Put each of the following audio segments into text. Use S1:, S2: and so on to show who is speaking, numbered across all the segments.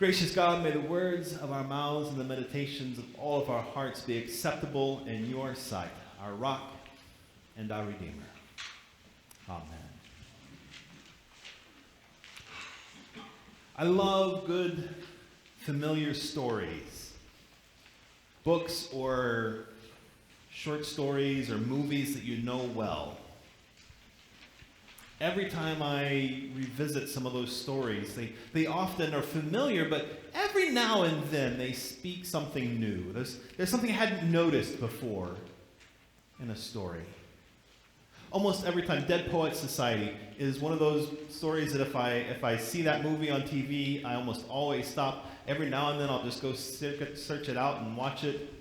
S1: Gracious God, may the words of our mouths and the meditations of all of our hearts be acceptable in your sight, our rock and our Redeemer. Amen. I love good, familiar stories. Books or short stories or movies that you know well. Every time I revisit some of those stories, they often are familiar, but every now and then they speak something new. There's something I hadn't noticed before in a story. Almost every time, Dead Poets Society is one of those stories that if I see that movie on TV, I almost always stop. Every now and then I'll just go search it out and watch it.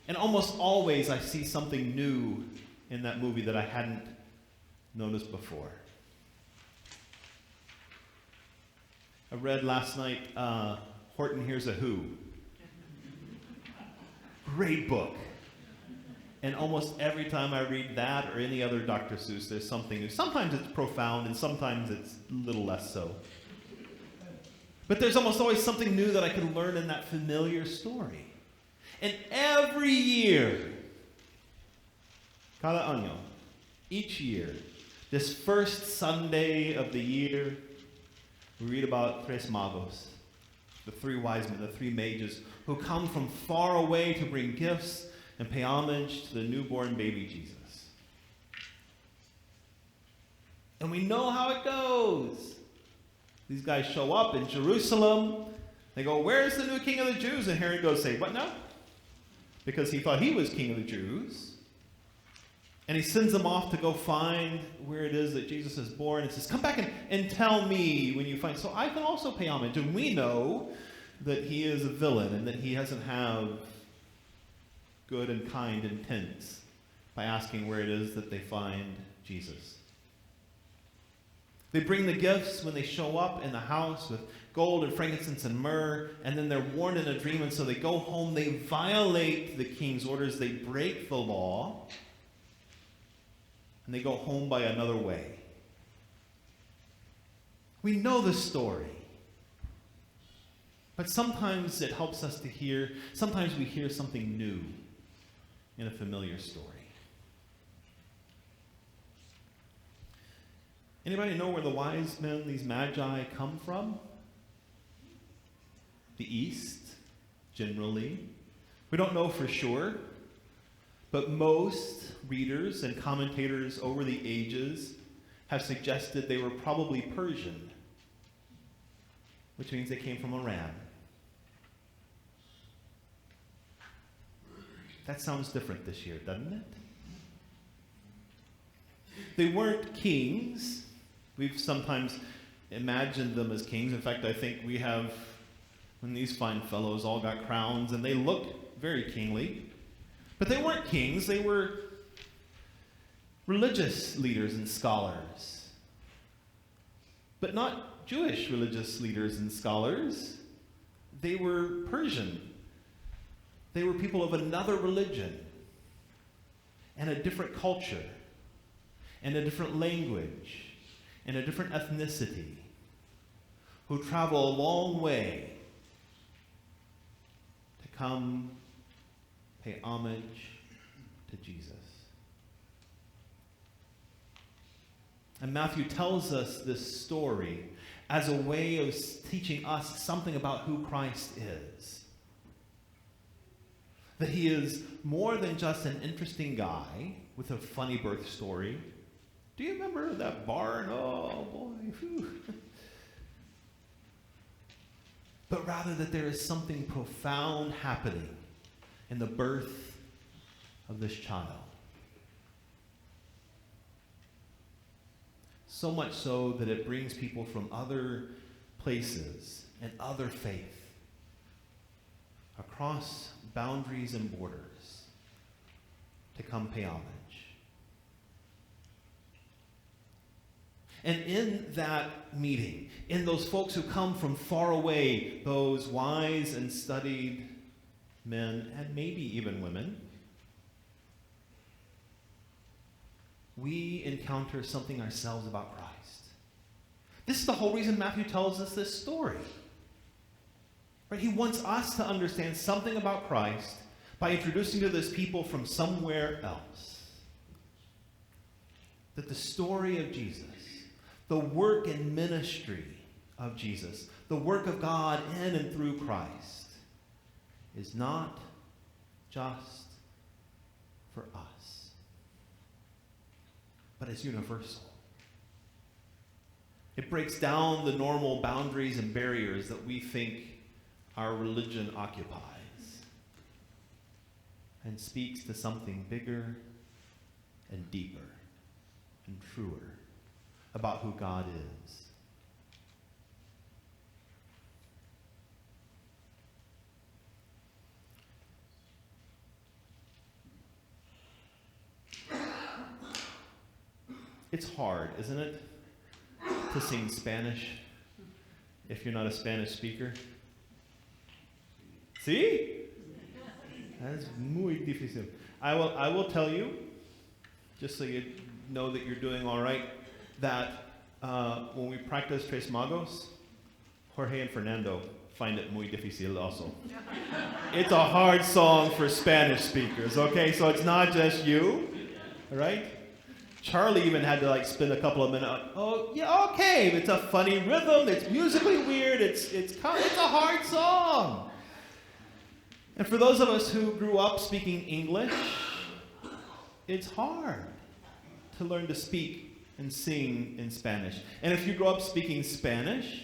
S1: And almost always I see something new in that movie that I hadn't noticed before. I read last night, Horton Hears a Who. Great book. And almost every time I read that or any other Dr. Seuss, there's something new. Sometimes it's profound and sometimes it's a little less so. But there's almost always something new that I can learn in that familiar story. And every year, cada año, each year, this first Sunday of the year, we read about Tres Magos, the three wise men, the three mages, who come from far away to bring gifts and pay homage to the newborn baby Jesus. And we know how it goes. These guys show up in Jerusalem. They go, "Where's the new king of the Jews?" And Herod goes, "Say, what now?" Because he thought he was king of the Jews. And he sends them off to go find where it is that Jesus is born and says, "Come back and tell me when you find." So I can also pay homage. And we know that he is a villain and that he doesn't have good and kind intents by asking where it is that they find Jesus. They bring the gifts when they show up in the house with gold and frankincense and myrrh, and then they're warned in a dream, and so they go home. They violate the king's orders. They break the law. And they go home by another way. We know the story. But sometimes it helps us to hear, sometimes we hear something new in a familiar story. Anybody know where the wise men, these magi, come from? The East, generally. We don't know for sure. But most readers and commentators over the ages have suggested they were probably Persian, which means they came from Iran. That sounds different this year, doesn't it? They weren't kings. We've sometimes imagined them as kings. In fact, I think we have, when these fine fellows all got crowns, and they look very kingly. But they weren't kings, they were religious leaders and scholars. But not Jewish religious leaders and scholars. They were Persian. They were people of another religion and a different culture and a different language and a different ethnicity who travel a long way to come pay homage to Jesus. And Matthew tells us this story as a way of teaching us something about who Christ is. That he is more than just an interesting guy with a funny birth story. Do you remember that barn? Oh boy. Whew. But rather that there is something profound happening in the birth of this child. So much so that it brings people from other places and other faith across boundaries and borders to come pay homage. And in that meeting, in those folks who come from far away, those wise and studied men, and maybe even women, we encounter something ourselves about Christ. This is the whole reason Matthew tells us this story. Right? He wants us to understand something about Christ by introducing to this people from somewhere else. That the story of Jesus, the work and ministry of Jesus, the work of God in and through Christ, is not just for us, but it's universal. It breaks down the normal boundaries and barriers that we think our religion occupies and speaks to something bigger and deeper and truer about who God is. It's hard, isn't it, to sing Spanish if you're not a Spanish speaker? See? That's muy difícil. I will tell you, just so you know that you're doing all right, that when we practice Tres Magos, Jorge and Fernando find it muy difícil also. It's a hard song for Spanish speakers, okay? So it's not just you, all right? Charlie even had to spend a couple of minutes. Oh, yeah, okay. It's a funny rhythm. It's musically weird. It's a hard song. And for those of us who grew up speaking English, it's hard to learn to speak and sing in Spanish. And if you grow up speaking Spanish,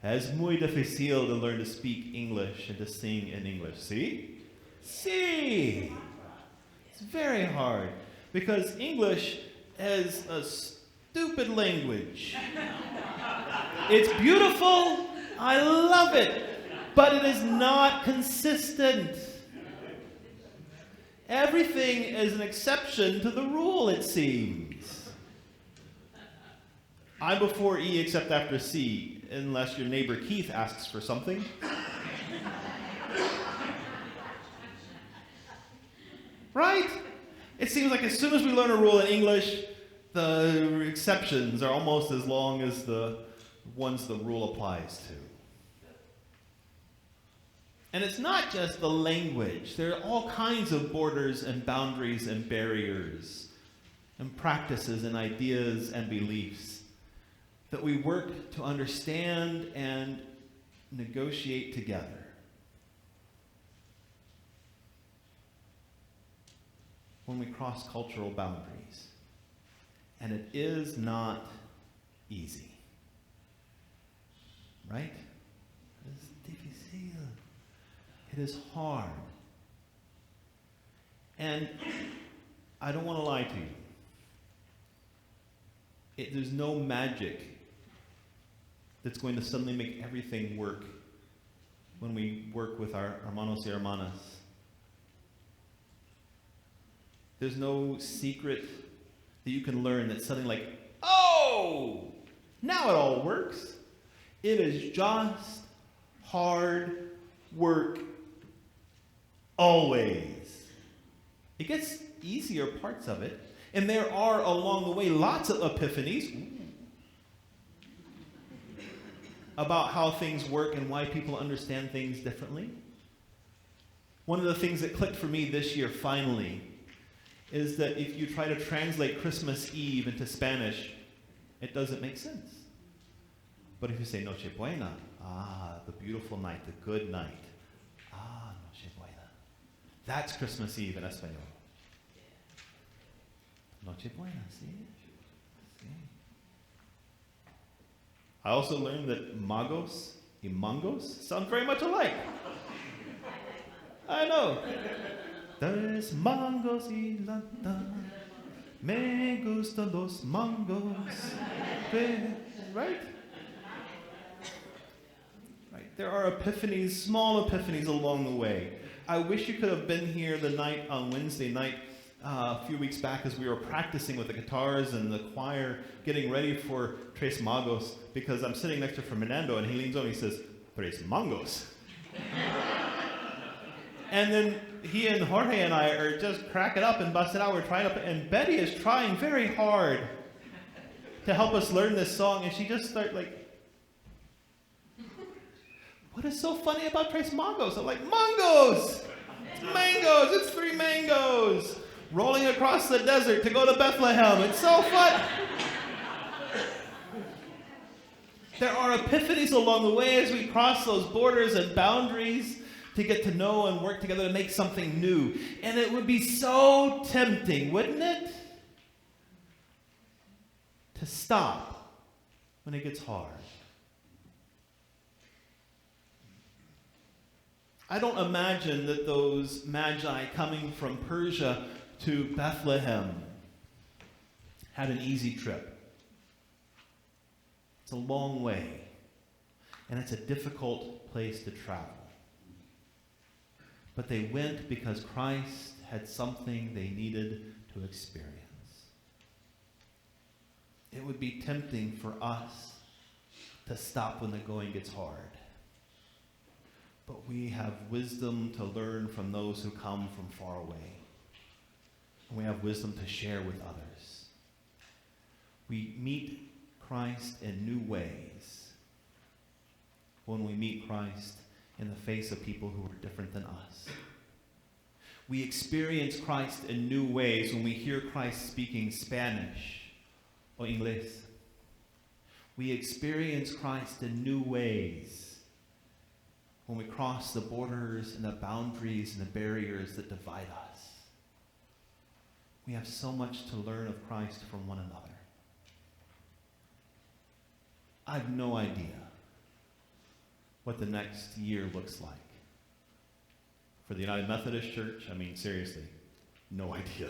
S1: es muy difícil to learn to speak English and to sing in English. See? See? It's very hard. Because English is a stupid language. It's beautiful. I love it. But it is not consistent. Everything is an exception to the rule, it seems. I'm before E except after C, unless your neighbor Keith asks for something. Right? It seems like as soon as we learn a rule in English, the exceptions are almost as long as the ones the rule applies to. And it's not just the language. There are all kinds of borders and boundaries and barriers and practices and ideas and beliefs that we work to understand and negotiate together. When we cross cultural boundaries. And it is not easy. Right? It's difícil. It is hard. And I don't want to lie to you. There's no magic that's going to suddenly make everything work when we work with our hermanos y hermanas. There's no secret that you can learn that's suddenly oh, now it all works. It is just hard work always. It gets easier parts of it, and there are along the way lots of epiphanies about how things work and why people understand things differently. One of the things that clicked for me this year finally is that if you try to translate Christmas Eve into Spanish, it doesn't make sense. But if you say Noche Buena, the beautiful night, the good night, Noche Buena, that's Christmas Eve in Espanol. Noche Buena, see? I also learned that magos y mangos sound very much alike. I know. Tres mangos y lata, me gustan los mangos. Right? Right. There are epiphanies, small epiphanies along the way. I wish you could have been here the night on Wednesday night a few weeks back as we were practicing with the guitars and the choir, getting ready for Tres Magos, because I'm sitting next to Fernando and he leans over and he says, Tres Mangos. And then he and Jorge and I are just cracking up and busting out. We're trying to, and Betty is trying very hard to help us learn this song, and she just starts what what is so funny about Tres Mangos? I'm like, Mangos! It's mangoes! It's 3 mangoes! Rolling across the desert to go to Bethlehem. It's so fun! There are epiphanies along the way as we cross those borders and boundaries to get to know and work together to make something new. And it would be so tempting, wouldn't it? To stop when it gets hard. I don't imagine that those magi coming from Persia to Bethlehem had an easy trip. It's a long way, and it's a difficult place to travel. But they went because Christ had something they needed to experience. It would be tempting for us to stop when the going gets hard. But we have wisdom to learn from those who come from far away. And we have wisdom to share with others. We meet Christ in new ways when we meet Christ in the face of people who are different than us. We experience Christ in new ways when we hear Christ speaking Spanish or English. We experience Christ in new ways when we cross the borders and the boundaries and the barriers that divide us. We have so much to learn of Christ from one another. I have no idea what the next year looks like. For the United Methodist Church, I mean, seriously, no idea.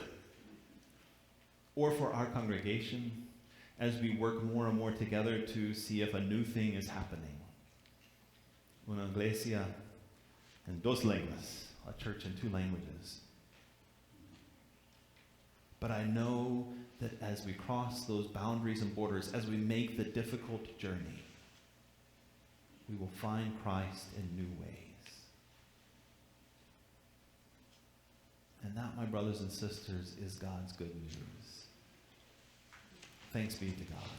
S1: Or for our congregation, as we work more and more together to see if a new thing is happening. Una iglesia en 2 lenguas, a church in 2 languages. But I know that as we cross those boundaries and borders, as we make the difficult journey, we will find Christ in new ways. And that, my brothers and sisters, is God's good news. Thanks be to God.